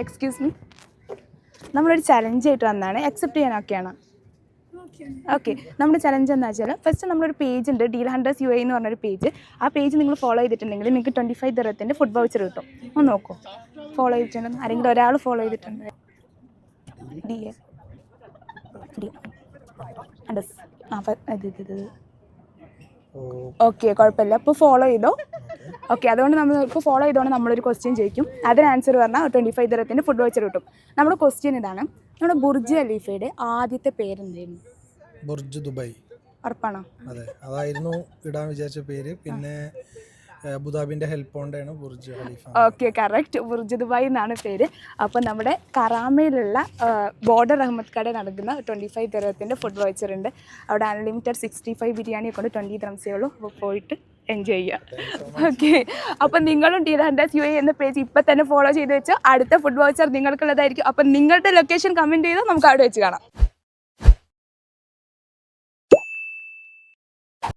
Excuse me, നമ്മളൊരു ചലഞ്ചായിട്ട് വന്നതാണ്. Accept ചെയ്യാനൊക്കെയാണ്? Okay. നമ്മുടെ ചലഞ്ച് എന്താ വെച്ചാൽ, ഫസ്റ്റ് നമ്മളൊരു പേജ് ഉണ്ട്, ഡീൽ ഹണ്ടേഴ്സ് UAE എന്ന് പറഞ്ഞൊരു പേജ്. ആ പേജ് നിങ്ങൾ ഫോളോ ചെയ്തിട്ടുണ്ടെങ്കിൽ നിങ്ങൾക്ക് 25 ദിർഹത്തിൻ്റെ ഫുഡ് വൗച്ചർ കിട്ടും. ഒന്ന് നോക്കൂ, ഫോളോ ചെയ്തിട്ടുണ്ടെന്ന് ആരെങ്കിലും ഒരാൾ ഫോളോ ചെയ്തിട്ടുണ്ട്? D hunters. ഓക്കെ, കുഴപ്പമില്ല. ഇപ്പോൾ ഫോളോ ചെയ്തോ? ഓക്കെ, അതുകൊണ്ട് നമ്മൾ ഇപ്പോൾ ഫോളോ ചെയ്തുകൊണ്ട് നമ്മളൊരു ക്വസ്റ്റ്യൻ ചോദിക്കും. അതിന് ആൻസർ പറഞ്ഞാൽ 25 ദിർഹത്തിൻ്റെ ഫുഡ് വൗച്ചർ കിട്ടും. നമ്മുടെ ക്വസ്റ്റ്യൻ ഇതാണ്: നമ്മുടെ ബുർജ് ഖലീഫയുടെ ആദ്യത്തെ പേരെന്തായിരുന്നു? Burj Dubai. ഉറപ്പാണോ? അതെ, അതായിരുന്നു ഇടാൻ വിചാരിച്ച പേര്. പിന്നെ അബുദാബിന്റെ ഹെൽപ്പ് കൊണ്ടാണ് Burj Khalifa. Okay, correct. Burj Dubai എന്നാണ് പേര്. അപ്പോൾ നമ്മുടെ കറാമയിലുള്ള ബോർഡർ അഹമ്മദ് കട നടക്കുന്ന 25 ദിർഹത്തിൻ്റെ ഫുഡ് വൗച്ചർ ഉണ്ട്. അവിടെ അൺലിമിറ്റഡ് 65 ബിരിയാണി കൊണ്ട് 20 ദിർഹംസേ ഉള്ളൂ. അപ്പോൾ പോയിട്ട് എൻജോയ് ചെയ്യുക. ഓക്കെ, അപ്പം നിങ്ങളും ഡീൽ ഹണ്ടേഴ്സ് UAE എന്ന പേജ് ഇപ്പം തന്നെ ഫോളോ ചെയ്ത് വെച്ചാൽ അടുത്ത ഫുഡ് വൗച്ചർ നിങ്ങൾക്കുള്ളതായിരിക്കും. അപ്പം നിങ്ങളുടെ ലൊക്കേഷൻ കമൻറ്റ് ചെയ്താൽ നമുക്ക് അവിടെ വെച്ച് കാണാം.